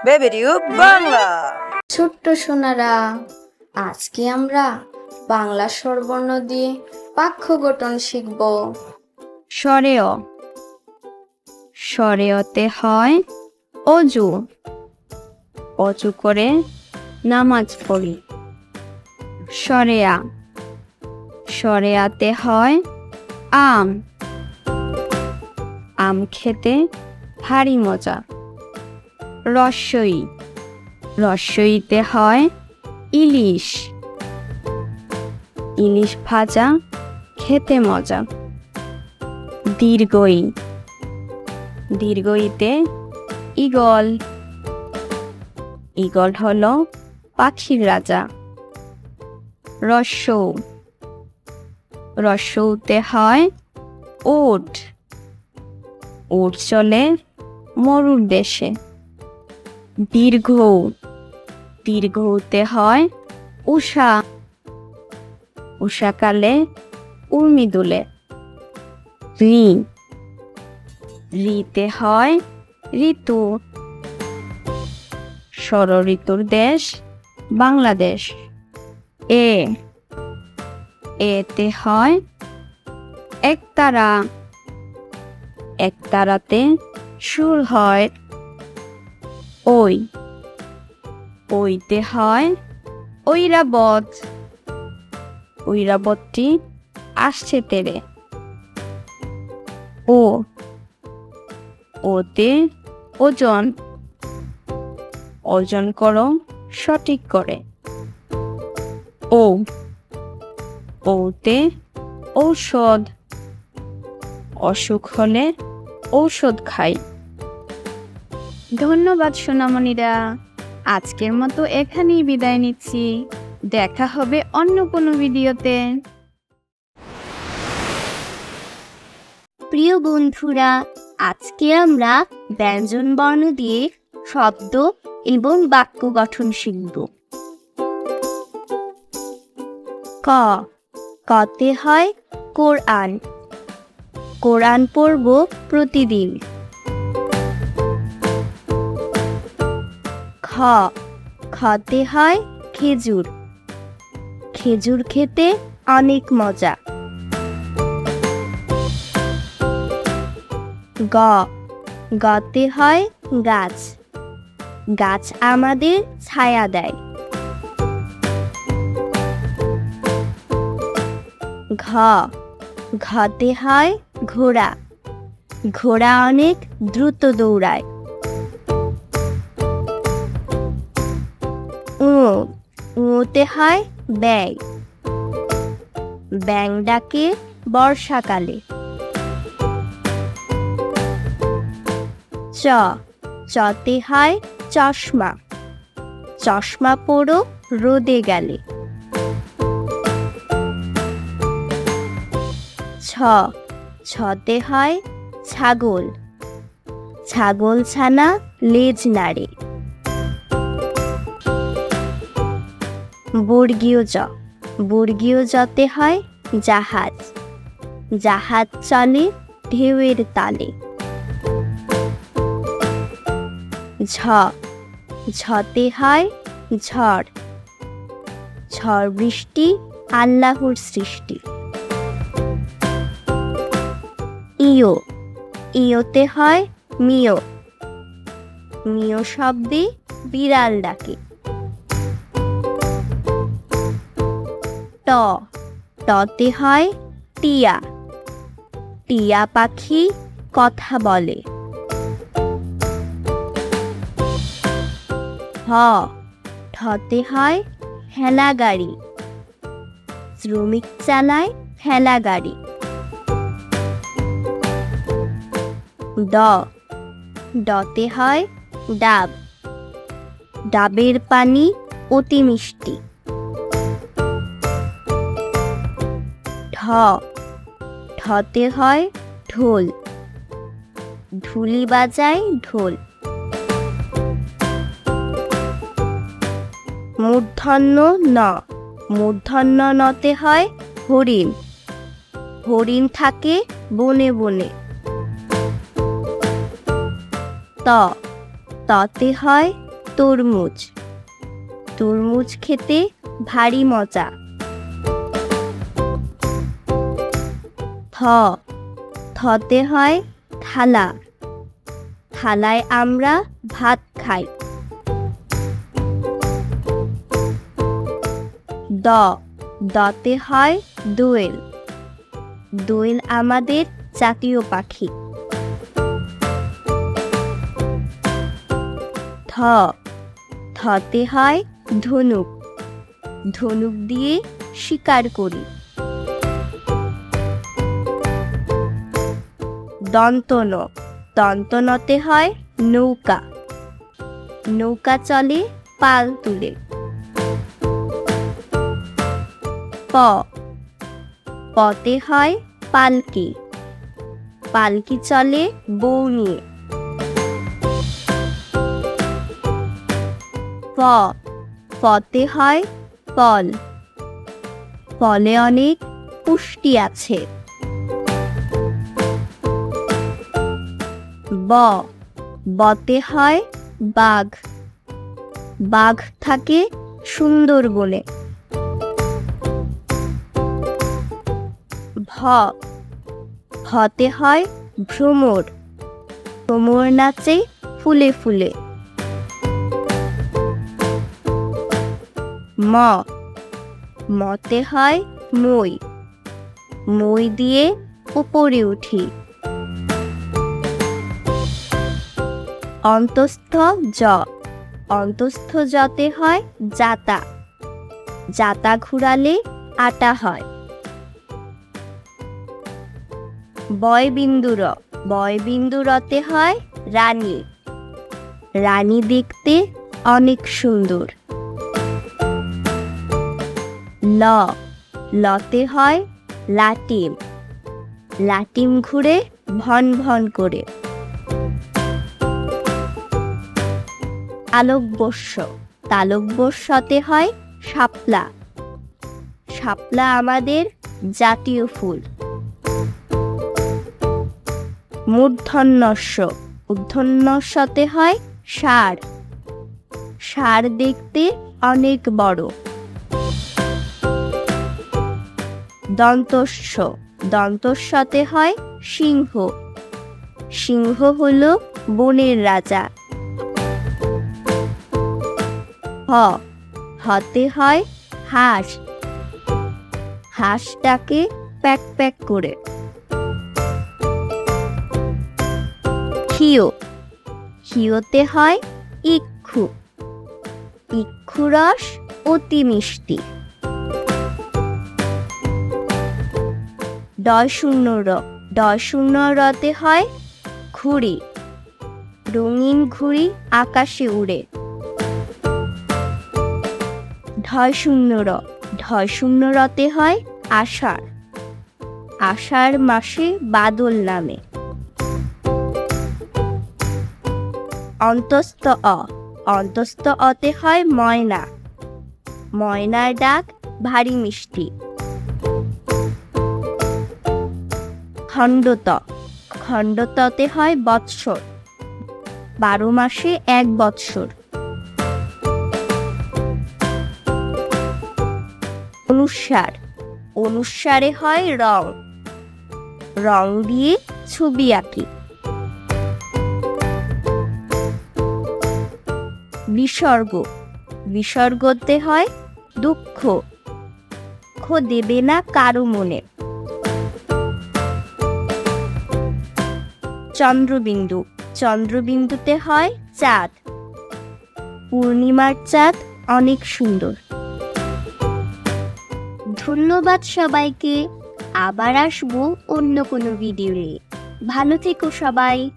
Baby tube Bangla. ছোট্ট সোনারা, আজকে আমরা বাংলা স্বরবর্ণ দিয়ে বাক্য গঠন শিখব। সরেয়, সরেয়তে হয় অজু, অজু করে নামাজ পড়ি। সরেয়া, সরেয়াতে হয় আম, আম খেতে ভারী মজা। রস্যই, রস্যইতে হয় ইলিশ, ইলিশ ভাজা খেতে মজা। দীর্ঘই, দীর্ঘইতে ঈগল, ঈগল হলো পাখির রাজা। রস্যৌ, রস্যৌতে হয় ওট, ওট চলে মরুর দেশে। দীর্ঘৌ, দীর্ঘৌতে হয় উষা, উষাকালে উর্মি দুলে। ঋ, ঋতে হয় ঋতু, ষড় ঋতুর দেশ বাংলাদেশ। এ, এতে হয় একতারা, একতারাতে সুর হয়। ওই, ওইতে হয় ঐরাবত, ঐরাবতটি আসছে তেরে। ও, ওতে ওজন, ওজন করো সঠিক করে। ও, ওতে ঔষধ, অসুখ হলে ঔষধ খাই। ধন্যবাদ সোনামণিরা, আজকের মতো এখানেই বিদায় নিচ্ছি। দেখা হবে অন্য কোনো ভিডিওতে। প্রিয় বন্ধুরা, আজকে আমরা ব্যঞ্জন বর্ণ দিয়ে শব্দ এবং বাক্য গঠন শিখব। ক, কতে হয় কোরআন, কোরআন পড়ব প্রতিদিন। খ, খতে হয় খেজুর, খেজুর খেতে অনেক মজা। গ, গতে হয় গাছ, গাছ আমাদের ছায়া দেয়। ঘ, ঘতে হয় ঘোড়া, ঘোড়া অনেক দ্রুত দৌড়ায়। উ, উতে হয় ব্যাং, ব্যাং ডাকে বর্ষাকালে। চ, চতে হয় চশমা, চশমা পরো রোদে গেলে। ছ, ছতে হয় ছাগল, ছাগল ছানা লেজ নাড়ে। বর্গীয় জ, বর্গীয় জতে হয় জাহাজ, জাহাজ চলে ঢেউয়ের তালে। ঝ, ঝতে হয় ঝড়, ঝড় বৃষ্টি আল্লাহর সৃষ্টি। ইয়, ইয়তে হয় মিয়, মিয় শব্দে বিড়াল ডাকে। ট, টতে হয় টিয়া, টিয়া পাখি কথা বলে। হ, ঠতে হয় ঠেলা গাড়ি, শ্রমিক চালায় ঠেলা গাড়ি। ড, ডতে হয় ডাব, ডাবের পানি অতি মিষ্টি। ঢ, ঢতে হয় ঢোল, ঢুলি বাজায় ঢোল। মূর্ধন্য ন, মূর্ধন্য নতে হয় হরিণ, হরিণ থাকে বনে বনে। ত, ততে হয় তরমুজ। তরমুজ খেতে ভারী মজা। থতে হয় থালা। থালায় আমরা ভাত খাই। দতে হয় দোয়েল। দোয়েল আমাদের জাতীয় পাখি। থতে হয় ধনুক। ধনুক দিয়ে শিকার করি। দন্তনতে হয় নৌকা। নৌকা চলে পাল তুলে। পতে হয় পালকি। পালকি চলে বউ নিয়ে। ফতে হয় ফল। ফলে অনেক পুষ্টি আছে। বতে হয় বাঘ। বাঘ থাকে সুন্দরবনে। ভতে হয় ভ্রমর। ভ্রমর নাচে ফুলে ফুলে। মতে হয় মই। মই দিয়ে উপরে উঠি। অন্তস্থ জতে হয় জাতা। জাতা ঘুরালে আটা হয়। বয়বিন্দুরতে হয় রানী। রানী দেখতে অনেক সুন্দর। লতে হয় লাটিম। লাটিম ঘুরে ভন ভন করে। তালব্যস্যতে হয় শাপলা। শাপলা আমাদের জাতীয় ফুল। মূর্ধন্যতে হয় ষাঁড়। ষাঁড় দেখতে অনেক বড়। দন্তস্যতে হয় সিংহ। সিংহ হলো বনের রাজা। হতে হয় হাঁস। হাঁসটাকে প্যাক প্যাক করে। ক্ষিয়তে হয় ইক্ষু। ইক্ষু রস অতি মিষ্টি। রতে হয় ঘুড়ি। রঙিন ঘুড়ি আকাশে উড়ে। রতে হয় আষাঢ়। আষাঢ় মাসে বাদল নামে। অতে হয় ময়না। ময়নার ডাক ভারী মিষ্টি। খণ্ডততে হয় বৎসর। 12 মাসে 1 বৎসর। অনুস্বারে হয় রং। রং দিয়ে ছবি আঁকি। বিসর্গতে হয় দুঃখ। দেবে না কারো মনে। চন্দ্রবিন্দুতে হয় চাঁদ। পূর্ণিমার চাঁদ অনেক সুন্দর। ধন্যবাদ সবাইকে। আবার আসবো অন্য কোনো ভিডিও নিয়ে। ভালো থেকো সবাই।